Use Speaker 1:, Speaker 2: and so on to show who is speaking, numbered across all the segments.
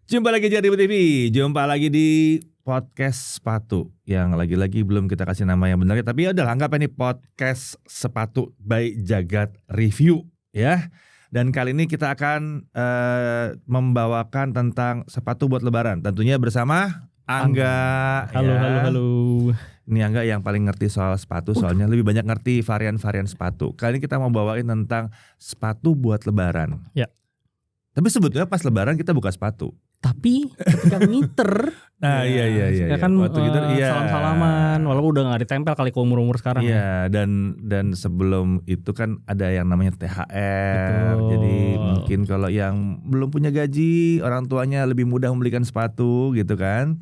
Speaker 1: Jumpa lagi di Ribut TV, jumpa lagi di podcast sepatu yang lagi-lagi belum kita kasih nama yang benar, tapi ya udah anggap ini podcast sepatu by Jagat Review ya. Dan kali ini kita akan membawakan tentang sepatu buat lebaran, tentunya bersama Angga.
Speaker 2: Halo.
Speaker 1: Ini Angga yang paling ngerti soal sepatu, soalnya lebih banyak ngerti varian-varian sepatu. Kali ini kita mau bawain tentang sepatu buat lebaran.
Speaker 2: Ya.
Speaker 1: Tapi sebetulnya pas lebaran kita buka sepatu.
Speaker 2: Tapi ketika ngiter,
Speaker 1: iya.
Speaker 2: ya kan salam-salaman, walaupun udah nggak ditempel kali ke umur sekarang.
Speaker 1: Iya, dan sebelum itu kan ada yang namanya THR.
Speaker 2: Betul.
Speaker 1: Jadi mungkin kalau yang belum punya gaji, orang tuanya lebih mudah membelikan sepatu gitu kan.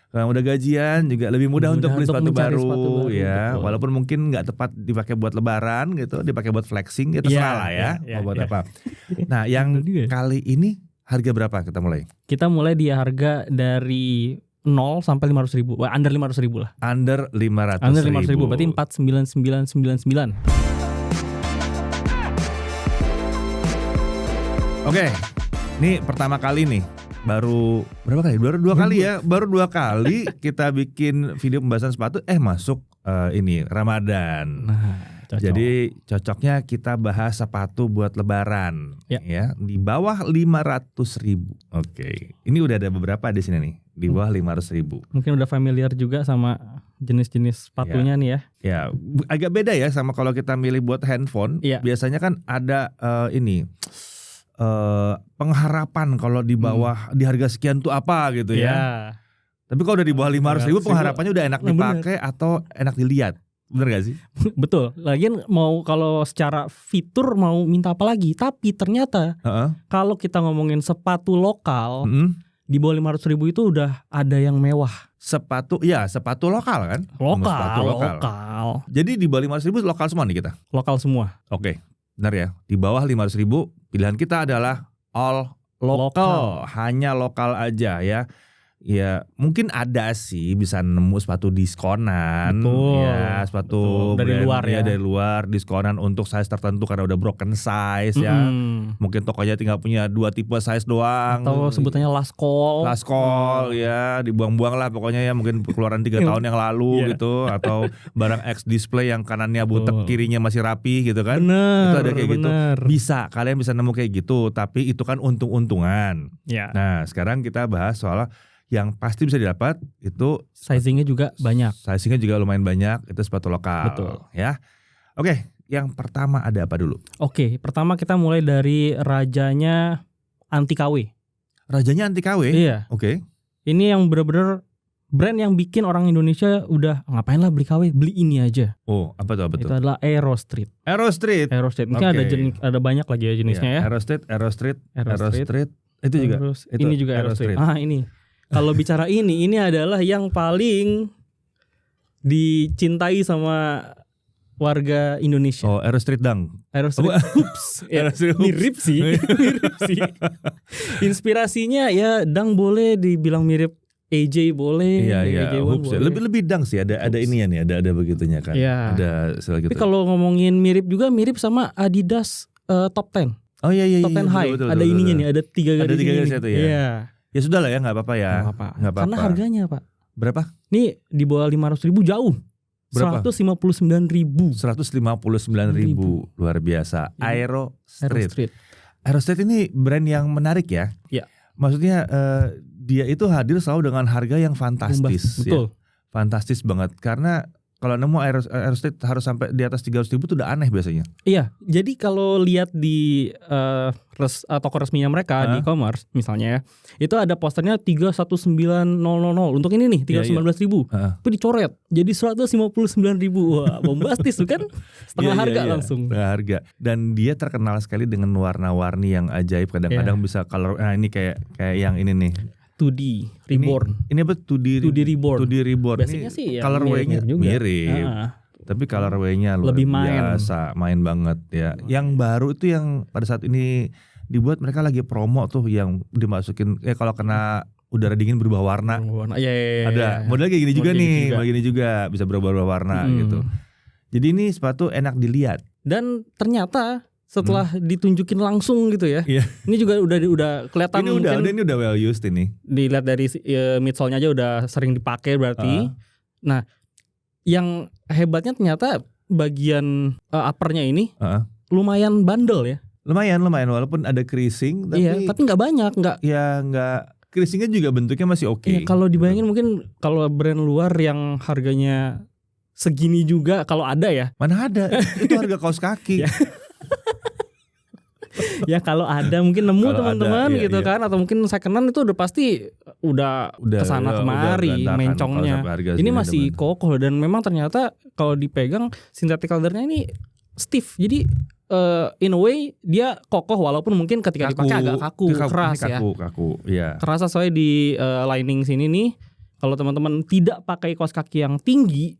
Speaker 1: Kalau udah gajian juga lebih mudah untuk beli sepatu baru, ya.
Speaker 2: Betul.
Speaker 1: Walaupun mungkin nggak tepat dipakai buat lebaran gitu, dipakai buat flexing, gitu terserah lah ya. Mau buat apa. Nah, yang kali ini harga berapa kita mulai?
Speaker 2: Kita mulai di harga dari 0 sampai 500.000. Under 500.000 lah.
Speaker 1: Under 500.000.
Speaker 2: Under 500.000 berarti 49999.
Speaker 1: Oke. Ini pertama kali nih. Baru berapa kali? Baru dua kali ya. Baru 2 kali kita bikin video pembahasan sepatu masuk ini Ramadan.
Speaker 2: Nah, cocok.
Speaker 1: Jadi cocoknya kita bahas sepatu buat lebaran ya di bawah 500.000. Oke. Ini udah ada beberapa di sini nih di bawah 500.000.
Speaker 2: Mungkin udah familiar juga sama jenis-jenis sepatunya nih ya.
Speaker 1: Ya, agak beda ya sama kalau kita milih buat handphone. Biasanya kan ada pengharapan kalau di bawah di harga sekian tuh apa gitu ya. Tapi kalau udah di bawah 500.000 pengharapannya udah enak dipakai atau enak dilihat. Bener gak sih?
Speaker 2: Betul. Lagian mau kalau secara fitur mau minta apa lagi. Tapi ternyata kalau kita ngomongin sepatu lokal di bawah 500.000 itu udah ada yang mewah.
Speaker 1: Sepatu lokal kan?
Speaker 2: Lokal.
Speaker 1: Jadi di bawah 500.000 lokal semua nih kita?
Speaker 2: Lokal semua.
Speaker 1: Oke, benar ya. Di bawah 500.000 pilihan kita adalah all lokal. Hanya lokal aja ya. Ya mungkin ada sih bisa nemu sepatu diskonan.
Speaker 2: Betul.
Speaker 1: Ya sepatu
Speaker 2: dari
Speaker 1: brand,
Speaker 2: luar ya.
Speaker 1: Dari luar diskonan untuk size tertentu karena udah broken size ya. Mungkin tokonya tinggal punya 2 tipe size doang.
Speaker 2: Atau sebutannya last call
Speaker 1: ya, dibuang-buang lah pokoknya ya, mungkin keluaran 3 tahun yang lalu gitu. Atau barang X display yang kanannya butek kirinya masih rapi gitu kan. Itu ada kayak gitu. Kalian bisa nemu kayak gitu, tapi itu kan untung-untungan. Nah sekarang kita bahas soal yang pasti bisa didapat itu
Speaker 2: sizingnya juga banyak.
Speaker 1: Sizingnya juga lumayan banyak, itu sepatu lokal.
Speaker 2: Betul.
Speaker 1: Ya. Oke, yang pertama ada apa dulu?
Speaker 2: Oke, pertama kita mulai dari rajanya anti KW.
Speaker 1: Rajanya anti KW?
Speaker 2: Iya.
Speaker 1: Oke.
Speaker 2: Ini yang bener-bener brand yang bikin orang Indonesia udah ngapain lah beli KW, beli ini aja.
Speaker 1: Oh, apa tuh?
Speaker 2: Itu adalah Aero Street. Mungkin ada banyak lagi ya jenisnya ya.
Speaker 1: Aero Street. Itu juga.
Speaker 2: Ini juga Aero Street. Ini. Kalau bicara ini adalah yang paling dicintai sama warga Indonesia.
Speaker 1: Oh, Aero Street Dunk.
Speaker 2: Aero Street Hoops. Mirip sih. Inspirasinya ya Dunk boleh dibilang mirip, AJ boleh.
Speaker 1: Iya, Hoops. Lebih Dunk sih, ada ininya nih, ada begitunya kan.
Speaker 2: Iya.
Speaker 1: Ada
Speaker 2: gitu. Tapi kalau ngomongin mirip juga mirip sama Adidas Top 10.
Speaker 1: Oh iya.
Speaker 2: Top 10 High.
Speaker 1: Betul,
Speaker 2: ada ininya nih, ada 3 garis.
Speaker 1: Ada 3 garis itu ya.
Speaker 2: Iya.
Speaker 1: Ya sudah lah ya, nggak apa-apa ya.
Speaker 2: Nggak apa-apa. Karena harganya Pak.
Speaker 1: Berapa?
Speaker 2: Nih di bawah 500.000 jauh.
Speaker 1: Berapa?
Speaker 2: 159.000.
Speaker 1: 159.000, luar biasa. Aero Street. Aero Street ini brand yang menarik ya.
Speaker 2: Iya.
Speaker 1: Maksudnya dia itu hadir selalu dengan harga yang fantastis.
Speaker 2: Betul.
Speaker 1: Ya. Fantastis banget karena kalau nemu Aero Street harus sampai di atas 300.000 itu udah aneh biasanya. Iya,
Speaker 2: jadi kalau lihat di toko resminya mereka di e-commerce misalnya ya, itu ada posternya 319.000 untuk ini nih 319.000, itu dicoret jadi 159.000. Wah, bombastis tuh kan, setengah harga langsung.
Speaker 1: Setengah harga. Dan dia terkenal sekali dengan warna-warni yang ajaib. Kadang-kadang bisa color. Nah ini kayak yang ini nih.
Speaker 2: 2D Reborn.
Speaker 1: Ini apa 2D Reborn? 2D Reborn.
Speaker 2: Biasanya sih ya
Speaker 1: colorway-nya mirip. Tapi colorway-nya luar biasa, main banget ya. Yang baru itu yang pada saat ini dibuat, mereka lagi promo tuh yang dimasukin kalau kena udara dingin berubah warna. Ada model kayak gini juga nih, begini juga bisa berubah warna gitu. Jadi ini sepatu enak dilihat.
Speaker 2: Dan ternyata setelah ditunjukin langsung gitu ya.
Speaker 1: Iya.
Speaker 2: Ini juga udah kelihatan
Speaker 1: ini udah well used ini.
Speaker 2: Dilihat dari midsole-nya aja udah sering dipakai berarti. Nah, yang hebatnya ternyata bagian uppernya ini lumayan bandel ya.
Speaker 1: Lumayan walaupun ada creasing
Speaker 2: tapi nggak banyak, nggak
Speaker 1: creasingnya juga bentuknya masih oke.
Speaker 2: Ya, kalau dibayangin mungkin kalau brand luar yang harganya segini juga kalau ada ya.
Speaker 1: Mana ada? Itu harga kaos kaki.
Speaker 2: Ya kalau ada mungkin nemu teman-teman gitu kan, atau mungkin second-hand itu udah pasti udah kesana kemari mencongnya. Ini masih kokoh dan memang ternyata kalau dipegang synthetic leather-nya ini stiff. Jadi in a way dia kokoh walaupun mungkin ketika dipakai agak kaku, keras ya.
Speaker 1: Kaku, ya.
Speaker 2: Kerasa soalnya di lining sini nih. Kalau teman-teman tidak pakai kaos kaki yang tinggi,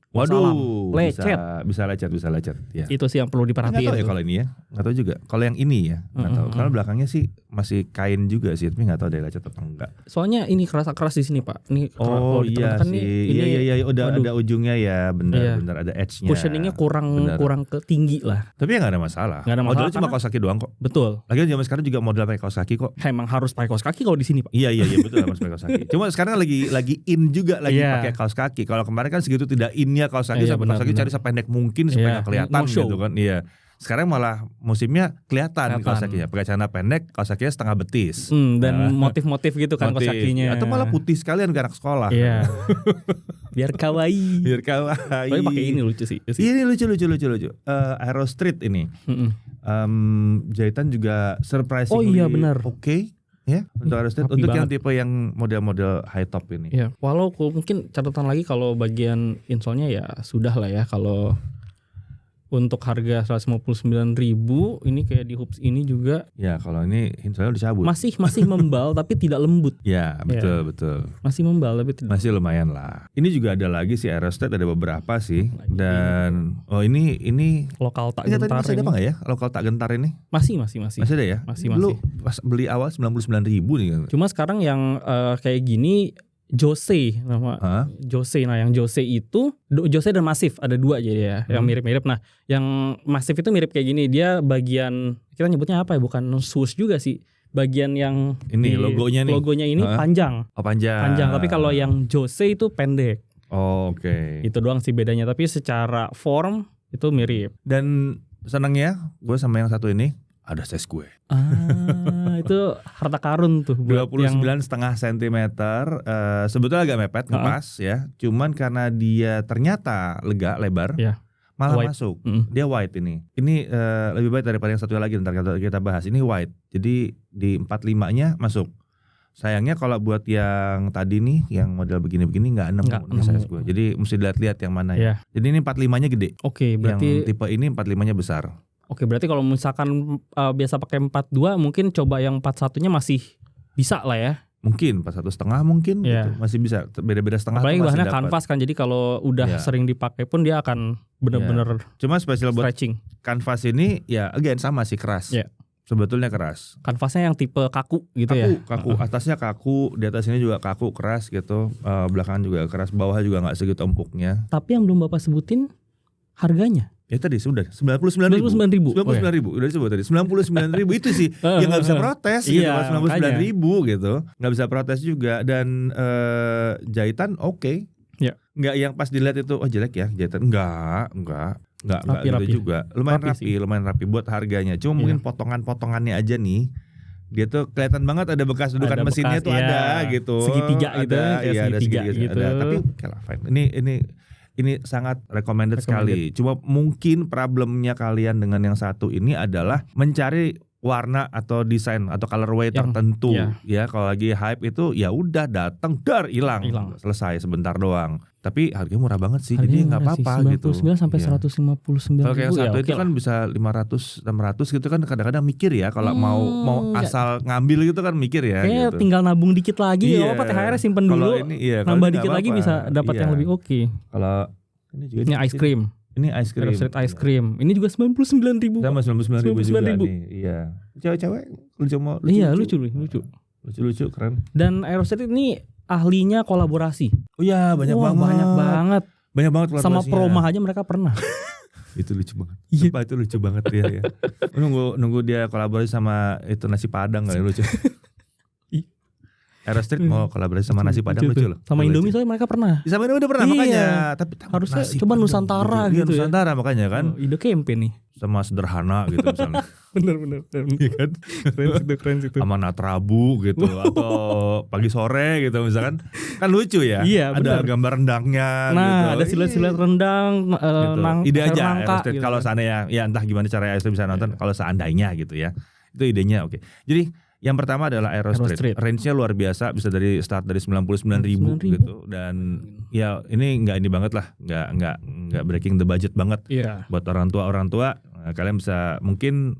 Speaker 2: lecet.
Speaker 1: Bisa lecet. Ya.
Speaker 2: Itu sih yang perlu diperhatiin.
Speaker 1: Nggak tahu ya kalau ini ya, nggak tahu juga. Kalau yang ini ya, nggak tahu. Kalau belakangnya sih masih kain juga sih, tapi nggak tahu deh lecet atau enggak.
Speaker 2: Soalnya ini kerasa keras di sini Pak. Ini
Speaker 1: iya sih. Iya. Udah ada ujungnya ya, benar ada edge-nya.
Speaker 2: Cushioningnya kurang tinggi lah.
Speaker 1: Tapi ya nggak ada masalah. Modelnya cuma kaos kaki doang kok.
Speaker 2: Betul.
Speaker 1: Lagian zaman sekarang juga model pakai kaos kaki kok.
Speaker 2: Emang harus pakai kaos kaki kalau di sini Pak.
Speaker 1: Iya betul harus pakai kaos kaki. Cuma sekarang lagi in juga pakai kaos kaki. Kalau kemarin kan segitu tidak innya kaos kaki, sampai kaos kaki cari sependek mungkin supaya kelihatan gitu kan. Iya. Sekarang malah musimnya kelihatan kaos kakinya pakai celana pendek, kaos kakinya setengah betis.
Speaker 2: Dan motif-motif gitu kan kaos kakinya.
Speaker 1: Atau malah putih sekalian ke anak sekolah.
Speaker 2: Iya. Biar kawaii.
Speaker 1: Tapi
Speaker 2: pakai ini lucu sih.
Speaker 1: Ini lucu. Aero Street ini. Jahitan juga surprisingly
Speaker 2: benar.
Speaker 1: Oke. Ya, untuk yang tipe yang model-model high top ini.
Speaker 2: Ya, walau mungkin catatan lagi kalau bagian insole-nya ya sudah lah ya, kalau untuk harga 159.000 ini kayak di hoops ini juga.
Speaker 1: Ya, kalau ini insole-nya dicabut.
Speaker 2: Masih membal tapi tidak lembut.
Speaker 1: Ya, betul.
Speaker 2: Masih membal tapi tidak.
Speaker 1: Masih lumayan lah. Ini juga ada lagi si Aerostate, ada beberapa sih. Dan ini
Speaker 2: lokal tak gentar.
Speaker 1: Masih ada apa enggak ya? Lokal tak gentar ini?
Speaker 2: Masih.
Speaker 1: Masih ada ya?
Speaker 2: Masih.
Speaker 1: Lu pas beli awal 99.000 nih.
Speaker 2: Cuma sekarang yang kayak gini Jose Jose. Nah yang Jose itu Jose dan Massive ada dua jadi ya, yang mirip-mirip. Nah yang Massive itu mirip kayak gini, dia bagian kita nyebutnya apa ya, bukan swoosh juga sih, bagian yang
Speaker 1: ini logonya
Speaker 2: ini panjang. Panjang. Tapi kalau yang Jose itu pendek.
Speaker 1: Oke.
Speaker 2: Itu doang sih bedanya, tapi secara form itu mirip.
Speaker 1: Dan senangnya gue sama yang satu ini ada size gue.
Speaker 2: Itu harta karun tuh.
Speaker 1: 29,5 cm. Sebetulnya agak mepet, ngepas ya. Cuman karena dia ternyata lebar, malah white. Masuk. Dia white ini. Ini lebih baik daripada yang satu lagi, ntar kita bahas. Ini white. Jadi di 45-nya masuk. Sayangnya kalau buat yang tadi nih, yang model begini-begini nggak nemu size gue. Jadi mesti lihat-lihat yang mana ya. Jadi ini 45-nya gede.
Speaker 2: Oke, berarti
Speaker 1: yang tipe ini 45-nya besar.
Speaker 2: Oke, berarti kalau misalkan biasa pakai 42, mungkin coba yang 41-nya masih bisa lah ya.
Speaker 1: Mungkin 41,5 mungkin gitu. Masih bisa, beda-beda setengah.
Speaker 2: Apalagi bahannya kanvas kan, jadi kalau udah sering dipakai pun dia akan benar-benar
Speaker 1: cuma spesial buat kanvas ini ya again sama sih keras. Sebetulnya keras.
Speaker 2: Kanvasnya yang tipe kaku gitu
Speaker 1: kaku. Atasnya kaku, di atas ini juga kaku, keras gitu. Belakangan juga keras, bawah juga nggak segitu empuknya.
Speaker 2: Tapi yang belum Bapak sebutin harganya.
Speaker 1: Ya tadi sudah 99.000. Udah disebut tadi 99.000 itu sih yang nggak bisa protes gitu. 99.000 gitu, nggak bisa protes juga. Dan jahitan oke. Nggak yang pas dilihat itu jelek ya jahitan. Enggak gitu juga. Lumayan rapi buat harganya. Cuma mungkin potongan-potongannya aja nih, dia tuh kelihatan banget ada bekas dudukan mesinnya tuh ada gitu.
Speaker 2: Segitiga gitu.
Speaker 1: Ada segitiga gitu. Tapi fine. Ini sangat recommended sekali. Cuma mungkin problemnya kalian dengan yang satu ini adalah mencari warna atau desain atau colorway tertentu. Ya, kalau lagi hype itu ya udah datang hilang. Selesai sebentar doang. Tapi harganya murah banget sih. Jadi enggak apa-apa gitu.
Speaker 2: 99 sampai 159.000.
Speaker 1: Kalau yang satu itu kan bisa 500 600 gitu kan, kadang-kadang mikir ya kalau mau asal ngambil gitu kan mikir ya gitu.
Speaker 2: Tinggal nabung dikit lagi ya apa THR simpen dulu. Nambah dikit lagi bisa dapat yang lebih oke.
Speaker 1: Kalau
Speaker 2: ini ice cream.
Speaker 1: Ini ice cream.
Speaker 2: Ice cream. Ini juga 99.000.
Speaker 1: Sama 99.000 juga nih. Iya. Cewek-cewek lucu keren.
Speaker 2: Dan Aerostate ini ahlinya kolaborasi.
Speaker 1: Oh iya, banyak banget.
Speaker 2: Banyak banget
Speaker 1: kolaborasinya.
Speaker 2: Sama Proma aja mereka pernah.
Speaker 1: Itu lucu banget. Sumpah itu lucu banget dia ya. Nunggu dia kolaborasi sama itu nasi Padang kali lucu. Aerostreet mau kolaborasi sama nasi Padang lucu loh.
Speaker 2: Sama Indomie soalnya mereka pernah.
Speaker 1: Sama Indomie udah pernah makanya. Tapi
Speaker 2: harusnya coba Nusantara gitu ya.
Speaker 1: Nusantara makanya kan.
Speaker 2: Ide campaign nih.
Speaker 1: Sama sederhana gitu misalnya.
Speaker 2: Bener. Iya kan? Keren itu.
Speaker 1: Sama Natrabu gitu atau pagi sore gitu misalkan. Kan lucu ya.
Speaker 2: Iya,
Speaker 1: ada gambar rendangnya gitu.
Speaker 2: Ada silat-silat rendang
Speaker 1: gitu. Ide aja Aerostreet
Speaker 2: gitu.
Speaker 1: kalau seandainya ya entah gimana cara Aerostreet bisa nonton kalau seandainya gitu ya. Itu idenya oke. Jadi yang pertama adalah Aerostreet. Range-nya luar biasa, bisa dari start dari 99.000 gitu dan ya ini banget lah, nggak breaking the budget banget. Buat orang tua kalian bisa mungkin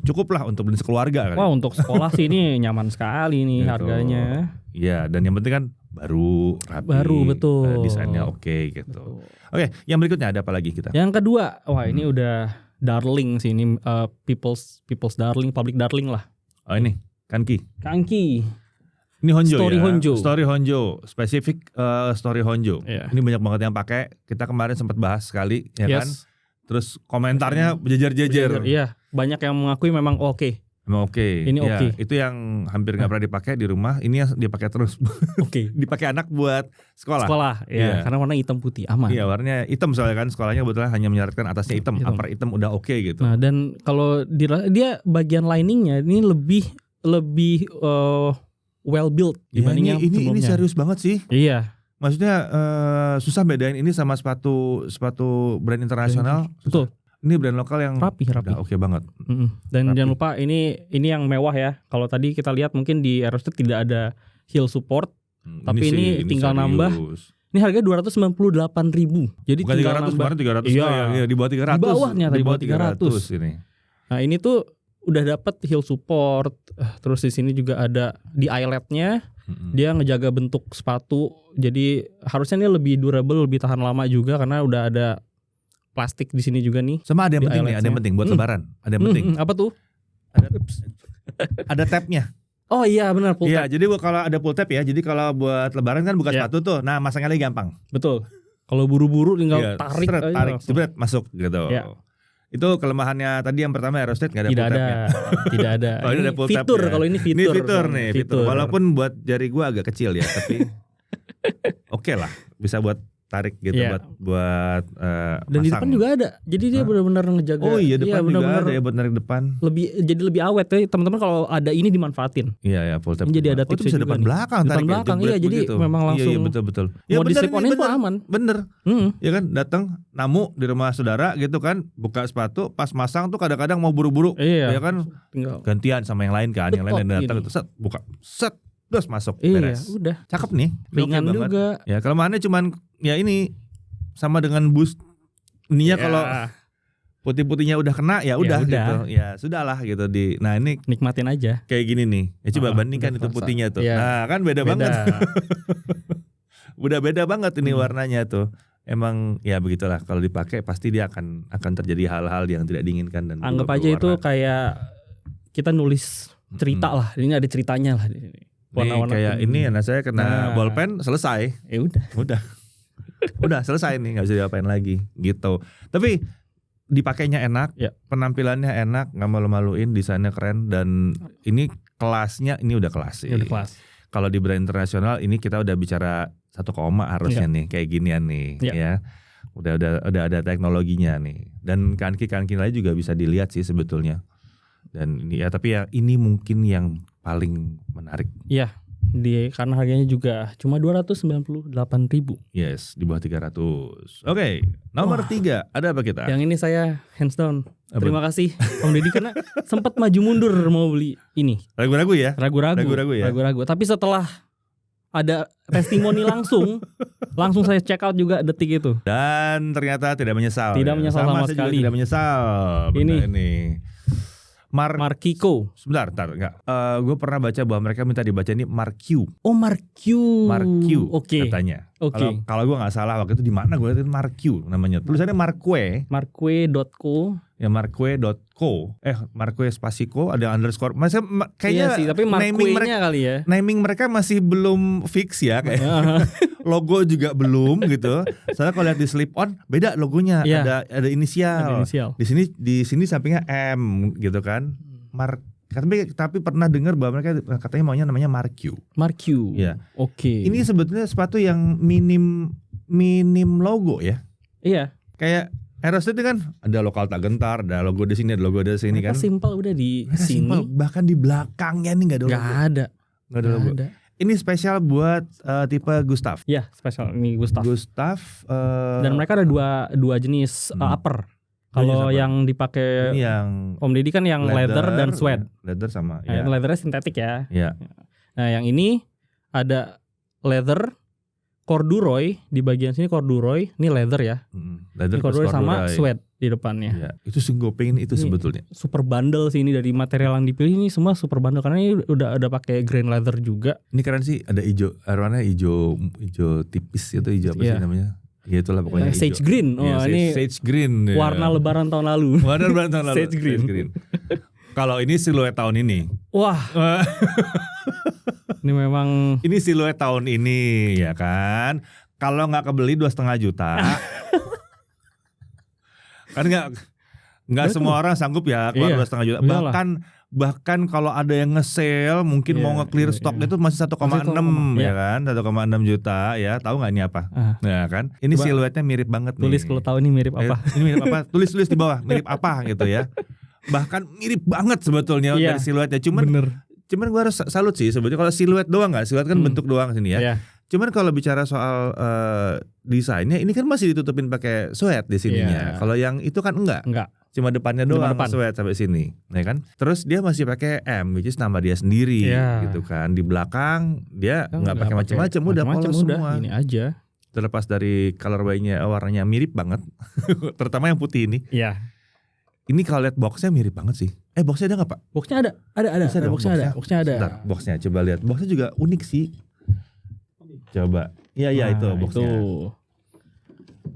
Speaker 1: cukup lah untuk beli sekeluarga kan.
Speaker 2: Wah, untuk sekolah sih ini nyaman sekali nih gitu. Harganya.
Speaker 1: Iya, dan yang penting kan baru, rapi,
Speaker 2: betul.
Speaker 1: Desainnya oke gitu. Oke, yang berikutnya ada apa lagi kita?
Speaker 2: Yang kedua, wah ini udah darling sih ini people's darling, public darling lah.
Speaker 1: Oh ini Kanki. Ini Honjo
Speaker 2: Story
Speaker 1: ya.
Speaker 2: Honjo.
Speaker 1: Story Honjo, spesifik Story Honjo. Ini banyak banget yang pakai. Kita kemarin sempat bahas sekali, ya kan? Terus komentarnya berjejer-jejer.
Speaker 2: Iya, banyak yang mengakui memang oke.
Speaker 1: Memang oke.
Speaker 2: Ini
Speaker 1: ya,
Speaker 2: oke.
Speaker 1: itu yang hampir nggak pernah dipakai di rumah. Ini yang dipakai terus.
Speaker 2: Oke.
Speaker 1: Dipakai anak buat sekolah.
Speaker 2: Ya. Karena warna hitam putih aman.
Speaker 1: Iya, warnanya hitam soalnya kan sekolahnya kebetulan hanya menyarankan atasnya hitam. Upper hitam udah oke gitu.
Speaker 2: Nah, dan kalau dia bagian liningnya ini lebih well built dibanding yang sebelumnya.
Speaker 1: Ini serius banget sih.
Speaker 2: Iya.
Speaker 1: Maksudnya susah bedain ini sama sepatu brand internasional.
Speaker 2: Betul.
Speaker 1: Ini brand lokal yang
Speaker 2: rapi.
Speaker 1: Udah oke banget.
Speaker 2: Dan
Speaker 1: rapi.
Speaker 2: jangan lupa ini yang mewah ya. Kalau tadi kita lihat mungkin di Aerostreet tidak ada heel support, tapi ini tinggal
Speaker 1: serius.
Speaker 2: Nambah. Ini harga 298.000. Jadi
Speaker 1: bukan
Speaker 2: tinggal
Speaker 1: 300
Speaker 2: nambah.
Speaker 1: 300 iya, di bawah 300.
Speaker 2: Di bawahnya tadi,
Speaker 1: di bawah 300 ini.
Speaker 2: Nah, ini tuh udah dapat heel support, terus di sini juga ada di eyeletnya, dia ngejaga bentuk sepatu, jadi harusnya ini lebih durable, lebih tahan lama juga karena udah ada plastik di sini juga nih.
Speaker 1: Sama ada yang penting nih, ada yang penting buat lebaran, ada yang penting.
Speaker 2: Apa tuh?
Speaker 1: Ada tabnya.
Speaker 2: Oh iya benar, pull tab.
Speaker 1: Iya, jadi kalau ada pull tab ya, jadi kalau buat lebaran kan buka sepatu tuh, nah masangnya lagi gampang.
Speaker 2: Betul. Kalau buru-buru tinggal tarik,
Speaker 1: jebret masuk gitu.
Speaker 2: Ya.
Speaker 1: Itu kelemahannya tadi yang pertama Aerostreet nggak ada
Speaker 2: tidak
Speaker 1: pull tabnya.
Speaker 2: Tidak ada.
Speaker 1: Oh, ini ada pull tab
Speaker 2: fitur
Speaker 1: ya.
Speaker 2: Kalau ini fitur.
Speaker 1: Ini fitur. Walaupun buat jari gua agak kecil ya, tapi oke lah, bisa buat tarik gitu buat
Speaker 2: dan
Speaker 1: masang.
Speaker 2: di depan juga ada. Jadi dia benar-benar ngejaga.
Speaker 1: Oh iya, depan juga ada ya buat narik depan.
Speaker 2: Jadi lebih awet ya. Teman-teman kalau ada ini dimanfaatin.
Speaker 1: Iya ya, full tab.
Speaker 2: Jadi ada tipsnya
Speaker 1: bisa
Speaker 2: juga
Speaker 1: depan
Speaker 2: nih.
Speaker 1: belakang tarik.
Speaker 2: Depan belakang iya, jadi
Speaker 1: begitu.
Speaker 2: memang langsung.
Speaker 1: Iya, betul.
Speaker 2: Ya, mau di-slip-onin tuh aman.
Speaker 1: Bener. Ya kan, datang namu di rumah saudara gitu kan, buka sepatu, pas masang tuh kadang-kadang mau buru-buru.
Speaker 2: Iya.
Speaker 1: Ya kan,
Speaker 2: tinggal
Speaker 1: gantian sama yang lain kan, yang lain datang itu set buka, set terus masuk beres.
Speaker 2: Iya, udah.
Speaker 1: Cakep nih.
Speaker 2: Ringan juga.
Speaker 1: Ya, kelemahannya cuman ya ini sama dengan boost ininya kalau putih-putihnya udah kena ya udah gitu. Ya sudahlah gitu Nah, ini
Speaker 2: nikmatin aja.
Speaker 1: Kayak gini nih. Ya coba bandingkan itu putihnya tuh.
Speaker 2: Ya.
Speaker 1: Nah, kan beda banget. Udah beda banget ini warnanya tuh. Emang ya begitulah kalau dipakai pasti dia akan terjadi hal-hal yang tidak diinginkan dan
Speaker 2: anggap aja itu kayak kita nulis cerita lah. Ini ada ceritanya lah di sini.
Speaker 1: Warna-warna kayak ini anak saya kena bolpen selesai.
Speaker 2: Ya
Speaker 1: udah selesai nih, nggak bisa diapain lagi gitu. Tapi dipakainya enak, penampilannya enak, nggak malu-maluin, desainnya keren dan ini kelasnya ini udah kelas sih.
Speaker 2: Udah kelas.
Speaker 1: Kalau di brand internasional ini kita udah bicara 1 harusnya nih kayak ginian nih ya. Udah ada teknologinya nih. Dan kanki lain juga bisa dilihat sih sebetulnya. Dan ini ya tapi ya ini mungkin yang paling menarik.
Speaker 2: Iya. Karena harganya juga cuma 298.000.
Speaker 1: Yes, di bawah 300. Oke, nomor 3 ada apa kita?
Speaker 2: Yang ini saya hands down. Terima kasih Om Deddy karena sempat maju mundur mau beli ini.
Speaker 1: Ragu-ragu ya?
Speaker 2: Ragu-ragu. Tapi setelah ada testimoni langsung saya check out juga detik itu.
Speaker 1: Dan ternyata tidak menyesal.
Speaker 2: Tidak menyesal sama sekali.
Speaker 1: Tidak menyesal.
Speaker 2: Ini. Markiko.
Speaker 1: Sebentar, enggak. Gue pernah baca bahwa mereka minta dibaca ini Marq.
Speaker 2: Oh, Marq.
Speaker 1: Marq katanya.
Speaker 2: Oke.
Speaker 1: Kalau gue nggak salah waktu itu di mana gue liatin Marque namanya. Tulisannya Marque.
Speaker 2: Marque.co.
Speaker 1: Ya Marque.co. Marque Spasico ada underscore. Masa kayaknya
Speaker 2: iya sih, tapi Marque-nya kali ya.
Speaker 1: Naming mereka masih belum fix ya kayak. Logo juga belum gitu. Soalnya kalau lihat di slip on beda logonya, ada inisial. Di sini sampingnya M gitu kan. Tapi pernah dengar bahwa mereka katanya maunya namanya Marque. Ya.
Speaker 2: Oke.
Speaker 1: Ini sebetulnya sepatu yang minim logo ya.
Speaker 2: Iya.
Speaker 1: Kayak Aeros itu kan ada lokal tak gentar, ada logo di sini, ada logo di sini
Speaker 2: mereka
Speaker 1: kan.
Speaker 2: Simpel udah di sini.
Speaker 1: Simple. Bahkan di belakangnya nih nggak ada logo. Nggak ada logo. Ini spesial buat tipe Gustav.
Speaker 2: Ya, spesial ini Gustav. Dan mereka ada dua jenis upper. Kalau yang dipakai yang Om Deddy kan yang leather dan suede.
Speaker 1: Leather sama.
Speaker 2: Ya. Leathernya sintetik ya.
Speaker 1: Iya.
Speaker 2: Nah yang ini ada leather, corduroy di bagian sini corduroy, ini leather ya.
Speaker 1: Leather
Speaker 2: ini corduroy sama suede di depannya.
Speaker 1: Iya. Itu gue pengen itu ini sebetulnya.
Speaker 2: Super bundle sih ini dari material yang dipilih ini semua super bundle karena ini udah ada pakai grain leather juga.
Speaker 1: Ini keren sih, ada hijau, warnanya hijau tipis itu hijau apa sih namanya? Ya itulah pokoknya
Speaker 2: sage
Speaker 1: hijau.
Speaker 2: Green.
Speaker 1: Ini sage green.
Speaker 2: Warna lebaran tahun lalu.
Speaker 1: Sage green. Kalau ini siluet tahun ini.
Speaker 2: Wah. Ini memang.
Speaker 1: Ini siluet tahun ini ya kan. Kalau nggak kebeli 2,5 juta. Kan nggak semua orang sanggup ya keluar 2,5 juta. Bahkan kalau ada yang nge-sale mungkin mau nge-clear stok itu masih 1,6 ya kan, 1,6 juta ya. Tahu nggak ini apa? Ya kan? Ini siluetnya mirip banget nih.
Speaker 2: Tulis kalau tahu ini mirip apa.
Speaker 1: Ini mirip apa? Tulis di bawah mirip apa gitu ya. Bahkan mirip banget sebetulnya dari siluetnya. Cuman gue harus salut sih sebetulnya kalau siluet doang nggak. Siluet kan bentuk doang sini ya. Cuman kalau bicara soal desainnya ini kan masih ditutupin pakai suede di sininya. Kalau yang itu kan enggak. Cuma depannya doang suede sampai sini, ya kan? Terus dia masih pakai M, which is nama dia sendiri, gitu kan? Di belakang dia nggak pakai macam-macam, udah polos semua.
Speaker 2: Ini aja.
Speaker 1: Terlepas dari colorway-nya, warnanya mirip banget, terutama yang putih ini.
Speaker 2: Iya.
Speaker 1: Ini kalau lihat boxnya mirip banget sih. Boxnya ada nggak Pak?
Speaker 2: Boxnya ada. Boxnya ada.
Speaker 1: Bentar, boxnya coba lihat. Boxnya juga unik sih. Coba. Iya itu boxnya.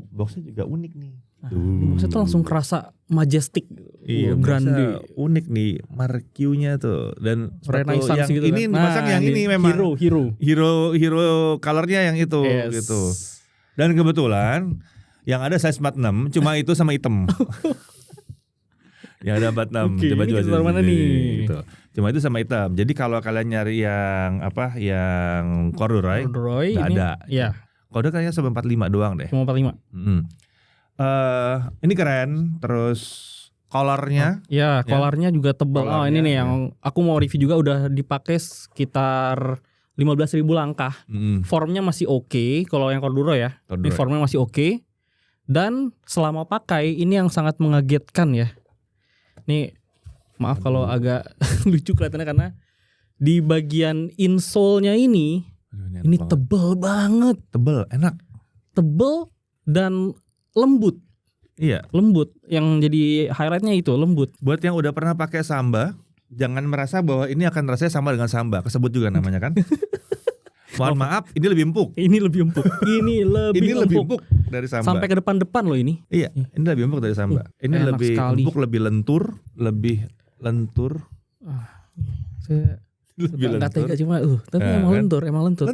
Speaker 1: Boxnya juga unik nih.
Speaker 2: Boxnya tuh langsung kerasa majestic.
Speaker 1: Iya, grande. Unik nih Marque-nya tuh. Dan
Speaker 2: Renaissance
Speaker 1: yang
Speaker 2: gitu
Speaker 1: ini
Speaker 2: kan.
Speaker 1: dipasang yang ini memang hero colornya yang itu gitu. Dan kebetulan yang ada size 46 cuma itu sama hitam. Yang ada 46. Coba
Speaker 2: ini mana nih?
Speaker 1: Gitu. Cuma itu sama hitam. Jadi kalau kalian nyari yang yang corduroy nggak ada.
Speaker 2: Iya.
Speaker 1: Corduroy kayaknya sampai 45 doang deh.
Speaker 2: Cuma 45.
Speaker 1: Ini keren. Terus collarnya,
Speaker 2: collarnya juga tebal. Ini nih yang aku mau review juga udah dipakai sekitar 15.000 langkah. Formnya masih oke. Kalau yang corduroy ya, ini formnya masih oke. Dan selama pakai ini yang sangat mengagetkan ya. Nih maaf kalau agak lucu kelihatannya karena di bagian insole-nya ini tebal banget.
Speaker 1: Tebal, enak.
Speaker 2: Tebal dan lembut.
Speaker 1: Iya,
Speaker 2: lembut. Yang jadi highlightnya itu lembut.
Speaker 1: Buat yang udah pernah pakai Samba, jangan merasa bahwa ini akan rasanya sama dengan Samba. Kesebut juga namanya kan. Mohon maaf, ini lebih empuk.
Speaker 2: Ini lebih empuk
Speaker 1: dari Samba.
Speaker 2: Sampai ke depan loh ini.
Speaker 1: Iya, ini lebih empuk dari Samba. Ini lebih empuk, lebih lentur. Lebih lentur.
Speaker 2: Gak tega cuma tapi emang lentur.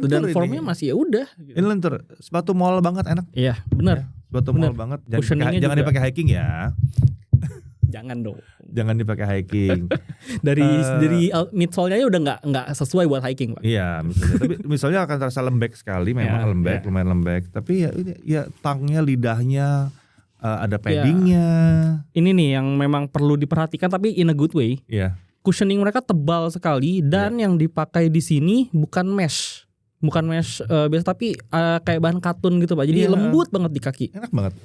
Speaker 2: Dan formnya masih ya udah.
Speaker 1: Ini lentur. Sepatu mall banget enak.
Speaker 2: Iya, benar.
Speaker 1: Sepatu mall banget. Jangan dipakai hiking ya.
Speaker 2: Jangan dong.
Speaker 1: Jangan dipakai hiking.
Speaker 2: dari midsole-nya udah nggak sesuai buat hiking, Pak.
Speaker 1: Iya, misalnya. Tapi misalnya akan terasa lembek sekali, memang lumayan lembek. Tapi ya tangnya, lidahnya, ada paddingnya.
Speaker 2: Ini nih yang memang perlu diperhatikan tapi in a good way.
Speaker 1: Iya.
Speaker 2: Cushioning mereka tebal sekali dan yang dipakai di sini bukan mesh. Bukan mesh biasa tapi kayak bahan katun gitu, Pak. Jadi lembut banget di kaki.
Speaker 1: Enak banget.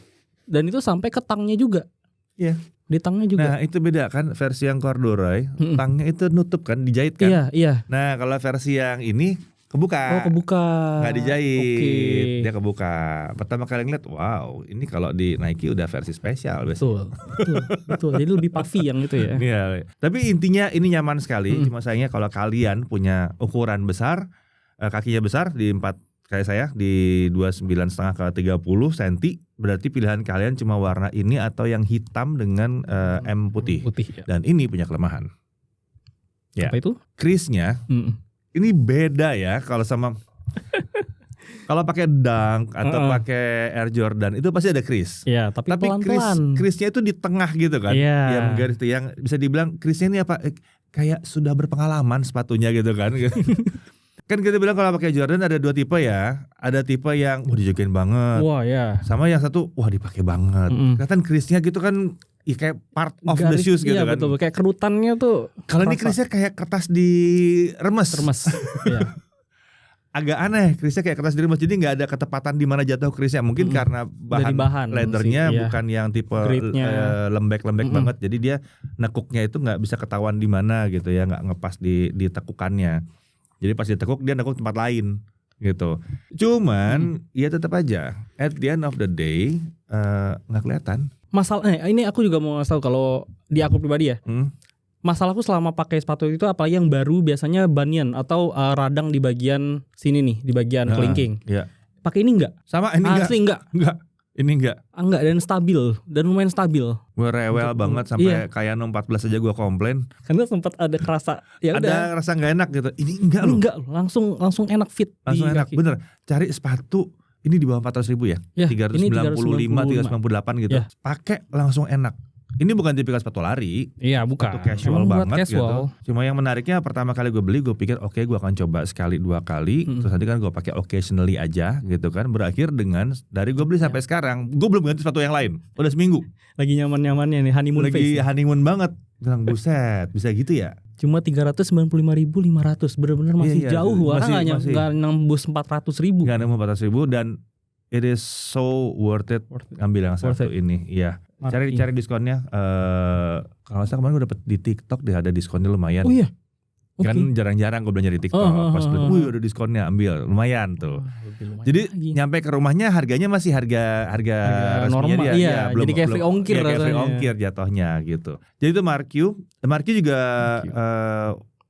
Speaker 2: Dan itu sampai ke tangnya juga.
Speaker 1: Iya.
Speaker 2: Di tangnya juga.
Speaker 1: Nah, itu beda kan versi yang corduroy, tangnya itu nutup kan, dijahit kan?
Speaker 2: Iya.
Speaker 1: Nah, kalau versi yang ini kebuka.
Speaker 2: Kebuka.
Speaker 1: Nggak dijahit. Dia kebuka. Pertama kali ngeliat, wow, ini kalau di Nike udah versi spesial.
Speaker 2: Betul. Jadi lebih puffy yang itu ya.
Speaker 1: Iya. Tapi intinya ini nyaman sekali. Cuma sayangnya kalau kalian punya ukuran besar, kakinya besar di 4 kayak saya di 29,5 ke 30 cm, berarti pilihan kalian cuma warna ini atau yang hitam dengan M putih.
Speaker 2: Ya.
Speaker 1: Dan ini punya kelemahan. Ya.
Speaker 2: Apa itu?
Speaker 1: Crease-nya ini beda ya kalau sama kalau pakai Dunk atau pakai Air Jordan itu pasti ada crease.
Speaker 2: Iya, tapi pelan-pelan.
Speaker 1: Crease-nya itu di tengah gitu kan. Yang garis itu yang bisa dibilang crease-nya ini apa? Kayak sudah berpengalaman sepatunya gitu kan. Kan kita bilang kalau pakai Jordan ada 2 tipe ya. Ada tipe yang dijagain banget.
Speaker 2: Wah ya.
Speaker 1: Sama yang satu dipakai banget. Kelihatan crease-nya gitu kan kayak part of the shoes gitu kan.
Speaker 2: Betul, kayak kerutannya tuh.
Speaker 1: Kalau ini crease-nya kayak kertas di remes. Iya. Agak aneh, crease-nya kayak kertas di remes. Jadi gak ada ketepatan di mana jatuh crease-nya. Mungkin karena bahan leathernya bukan yang tipe lembek-lembek banget. Jadi dia nekuknya itu gak bisa ketahuan di mana gitu ya. Gak ngepas di tekukannya. Jadi pas ditekuk dia nekuk tempat lain gitu. Cuman ya tetap aja at the end of the day nggak kelihatan.
Speaker 2: Masalah ini aku juga mau ngasih tahu kalau di aku pribadi ya. Masalahku selama pakai sepatu itu apalagi yang baru biasanya bunion atau radang di bagian sini nih, di bagian kelingking.
Speaker 1: Iya.
Speaker 2: Pakai ini enggak?
Speaker 1: Sama ini
Speaker 2: asli enggak?
Speaker 1: Enggak. Ini enggak
Speaker 2: dan stabil dan lumayan stabil.
Speaker 1: Gue rewel banget sampai kayak 14 aja gue komplain.
Speaker 2: Karena sempat ada kerasa
Speaker 1: ada rasa nggak enak gitu. Ini enggak loh.
Speaker 2: Enggak, langsung enak fit.
Speaker 1: Langsung
Speaker 2: di
Speaker 1: enak,
Speaker 2: kaki.
Speaker 1: Bener. Cari sepatu ini di bawah 400.000 ya. 395, 398 gitu. Pakai langsung enak. Ini bukan tipikal sepatu lari.
Speaker 2: Iya, bukan.
Speaker 1: Sepatu casual banget gitu. Cuma yang menariknya pertama kali gue beli gue pikir oke, gue akan coba sekali 2 kali. Terus nanti kan gue pakai occasionally aja gitu kan. Berakhir dengan dari gue beli sampai sekarang gue belum ganti sepatu yang lain. Udah seminggu.
Speaker 2: Lagi nyaman-nyamannya nih, honeymoon
Speaker 1: lagi
Speaker 2: face.
Speaker 1: Lagi honeymoon banget. Bilang buset, bisa gitu ya.
Speaker 2: Cuma 395.500, benar-benar masih jauh. Orang nggak nembus 400.000.
Speaker 1: Nggak nembus 400.000 dan it is so worth it. Ambil yang satu ini, iya. Cari diskonnya. Kalau saya kemarin gue dapet di TikTok deh ada diskonnya lumayan.
Speaker 2: Oh iya.
Speaker 1: Kan jarang-jarang gue belanja di TikTok. Pas beli, ada diskonnya, ambil lumayan tuh. Jadi nyampe ke rumahnya harganya masih harga resminya
Speaker 2: normal,
Speaker 1: dia.
Speaker 2: Belum, jadi kayak free ongkir
Speaker 1: kayak free ongkir jatuhnya gitu. Jadi itu Marque juga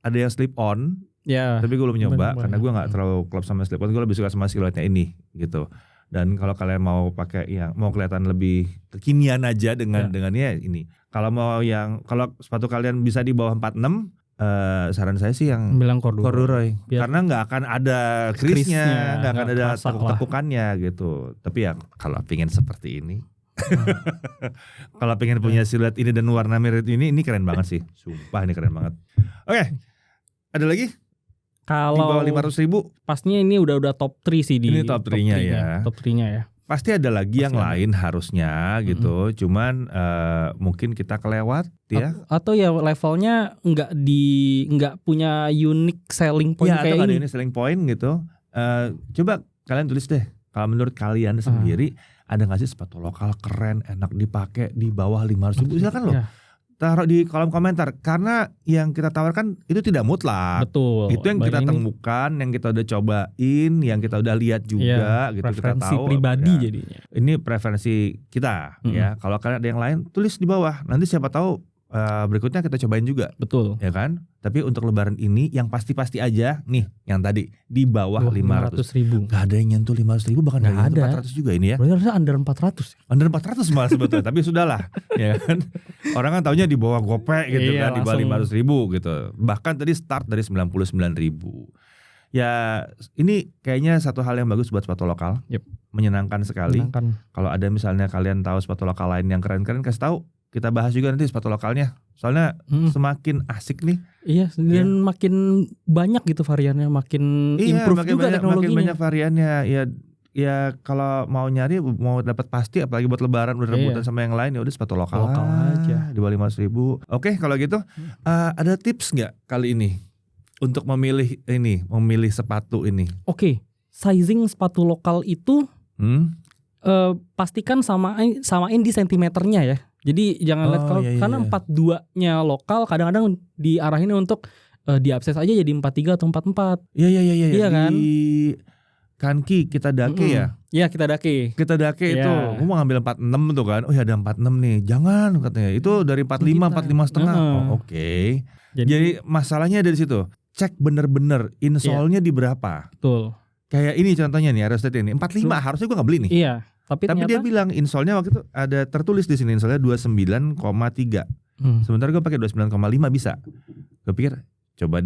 Speaker 1: ada yang slip on.
Speaker 2: Ya.
Speaker 1: Tapi gue belum nyoba karena gue nggak terlalu klop sama slip on. Gue lebih suka sama siluetnya ini gitu. Dan kalau kalian mau pakai yang mau kelihatan lebih kekinian aja dengannya ini. Kalau sepatu kalian bisa di bawah 46, saran saya sih yang
Speaker 2: bilang
Speaker 1: corduroy. Karena nggak akan ada crease-nya, nggak akan ada tekuk-tekukannya gitu. Tapi ya kalau pengen seperti ini, kalau pengen punya siluet ini dan warna mirip ini keren banget sih. Sumpah ini keren banget. Oke, ada lagi?
Speaker 2: Kalau
Speaker 1: di bawah 500.000
Speaker 2: pastinya ini udah top 3 sih di.
Speaker 1: Ini top 3-nya ya.
Speaker 2: Top 3-nya ya.
Speaker 1: Pasti ada lagi yang lain harusnya gitu. Cuman mungkin kita kelewat ya.
Speaker 2: Atau ya levelnya nggak punya unique selling point
Speaker 1: ya,
Speaker 2: kayak
Speaker 1: atau
Speaker 2: ini.
Speaker 1: Ini selling point gitu. Coba kalian tulis deh. Kalau menurut kalian sendiri ada nggak sih sepatu lokal keren, enak dipakai di bawah 500.000? Silakan loh. Taruh di kolom komentar karena yang kita tawarkan itu tidak mutlak.
Speaker 2: Betul.
Speaker 1: Itu yang kita temukan, yang kita udah cobain, yang kita udah lihat juga gitu, kita tahu.
Speaker 2: Preferensi pribadi jadinya.
Speaker 1: Ini preferensi kita ya. Kalau kalian ada yang lain tulis di bawah. Nanti siapa tahu berikutnya kita cobain juga.
Speaker 2: Betul.
Speaker 1: Ya kan? Tapi untuk lebaran ini yang pasti-pasti aja nih yang tadi di bawah 500.000. Gak ada yang nyentuh 500.000 bahkan gak ada 400 juga ini ya.
Speaker 2: Berarti harusnya under 400.
Speaker 1: Under 400 malah sebetulnya. Tapi sudahlah ya kan. Orang kan taunya di bawah gopek gitu kan, di bawah 500.000 gitu. Bahkan tadi start dari 99.000. Ya ini kayaknya satu hal yang bagus buat sepatu lokal. Menyenangkan sekali. Kalau ada misalnya kalian tahu sepatu lokal lain yang keren-keren, kasih tahu. Kita bahas juga nanti sepatu lokalnya. Soalnya semakin asik nih.
Speaker 2: Iya, dan makin banyak gitu variannya, makin improve juga teknologinya.
Speaker 1: Makin banyak variannya. Ya kalau mau nyari, mau dapat pasti, apalagi buat lebaran udah rebutan sama yang lain, ya udah sepatu lokal aja di bawah 500.000. Oke, kalau gitu ada tips nggak kali ini untuk memilih sepatu ini? Oke,
Speaker 2: sizing sepatu lokal itu pastikan samain di sentimeternya ya. Jadi jangan lihat karena 42-nya lokal kadang-kadang diarahin untuk diakses aja jadi 43 atau 44.
Speaker 1: Iya
Speaker 2: kan?
Speaker 1: Di Kanki kita dake ya.
Speaker 2: Iya, kita dake.
Speaker 1: Itu gue mau ngambil 46 tuh kan. Oh ya ada 46 nih. Jangan katanya. Itu dari 45 setengah. Oke. Jadi masalahnya dari situ. Cek bener-bener insole-nya di berapa.
Speaker 2: Betul.
Speaker 1: Kayak ini contohnya nih, Aerostate ini 45 harusnya gue nggak beli nih.
Speaker 2: Iya. Tapi
Speaker 1: dia bilang installnya waktu itu ada tertulis di sini installnya 29,3. Sementara gue pakai 29,5 bisa. Gue pikir coba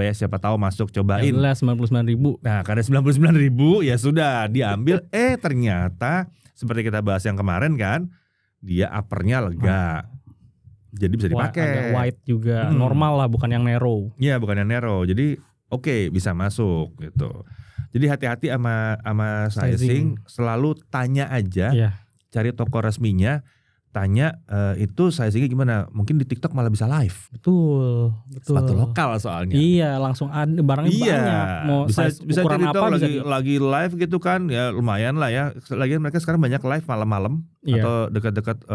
Speaker 1: ya, siapa tahu masuk, cobain.
Speaker 2: Ya 99.000.
Speaker 1: Nah karena 99.000 ya sudah diambil. Ternyata seperti kita bahas yang kemarin kan, dia uppernya lega. Jadi bisa dipakai.
Speaker 2: Agak wide juga, normal lah, bukan yang narrow.
Speaker 1: Iya, bukan yang narrow. Jadi oke, bisa masuk gitu. Jadi hati-hati sama sizing, selalu tanya aja, cari toko resminya, tanya itu sizingnya gimana. Mungkin di TikTok malah bisa live.
Speaker 2: Betul.
Speaker 1: Sepatu lokal soalnya.
Speaker 2: Iya, langsung ada barangnya banyak. Mau
Speaker 1: bisa
Speaker 2: ukuran apa
Speaker 1: lagi live gitu kan, ya lumayan lah ya. Lagian mereka sekarang banyak live malam-malam atau dekat-dekat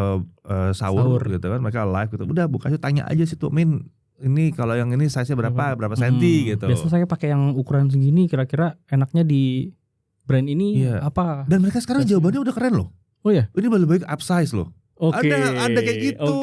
Speaker 1: sahur gitu kan, mereka live gitu. Udah buka aja, tanya aja situ, Min. Ini kalau yang ini size-nya berapa senti gitu.
Speaker 2: Biasanya saya pakai yang ukuran segini, kira-kira enaknya di brand ini apa?
Speaker 1: Dan mereka sekarang jawabannya udah keren loh.
Speaker 2: Oh ya?
Speaker 1: Ini lebih baik upsize loh. Ada kayak gitu.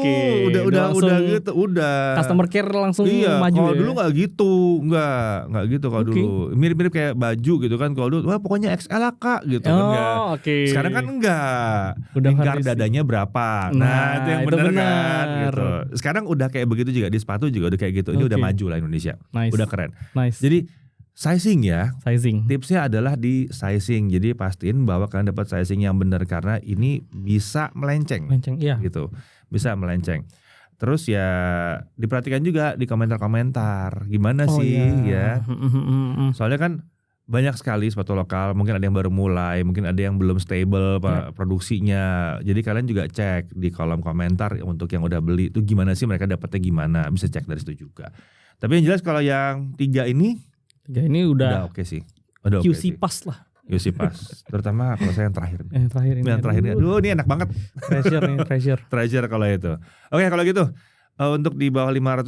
Speaker 1: Udah gitu, udah.
Speaker 2: Customer care langsung maju.
Speaker 1: Kalau dulu nggak gitu, nggak gitu kalau dulu. Mirip-mirip kayak baju gitu kan. Kalau dulu, wah pokoknya XL lah Kak gitu kan. Sekarang kan enggak. Lingkar dadanya berapa? Nah itu yang benar kan. Gitu. Sekarang udah kayak begitu juga di sepatu juga udah kayak gitu. Ini udah maju lah Indonesia. Udah keren. Jadi sizing ya. Tipsnya adalah di sizing. Jadi pastiin bahwa kalian dapat sizing yang benar karena ini bisa melenceng. Gitu. Bisa melenceng. Terus ya diperhatikan juga di komentar-komentar. Gimana ya. Soalnya kan banyak sekali sepatu lokal. Mungkin ada yang baru mulai, mungkin ada yang belum stable produksinya. Jadi kalian juga cek di kolom komentar untuk yang udah beli itu gimana sih, mereka dapatnya gimana. Bisa cek dari situ juga. Tapi yang jelas kalau yang 3 ini udah oke sih. Udah
Speaker 2: QC pas lah.
Speaker 1: QC pas. Terutama kalau saya yang terakhir. Yang terakhir ini. Aduh, ini enak banget. Treasure kalau itu. Oke, kalau gitu untuk di bawah 500.000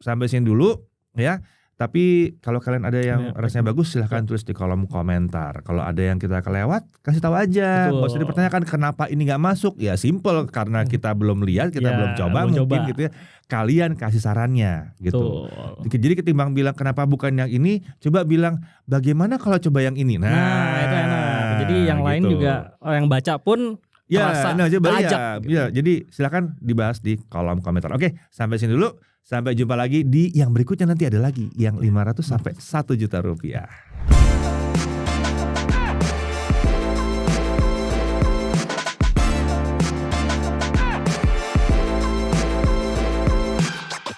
Speaker 1: sampai sini dulu ya. Tapi kalau kalian ada yang rasanya bagus, silahkan tulis di kolom komentar. Kalau ada yang kita kelewat, kasih tahu aja. Nggak usah dipertanyakan kenapa ini nggak masuk. Ya simple, karena kita belum lihat, kita belum coba mungkin gitu ya. Kalian kasih sarannya gitu. Jadi ketimbang bilang kenapa bukan yang ini, coba bilang bagaimana kalau coba yang ini. Nah
Speaker 2: itu enak. Jadi yang lain juga yang baca pun
Speaker 1: jadi silakan dibahas di kolom komentar. Oke, sampai sini dulu. Sampai jumpa lagi di yang berikutnya, nanti ada lagi yang 500 sampai 1 juta rupiah.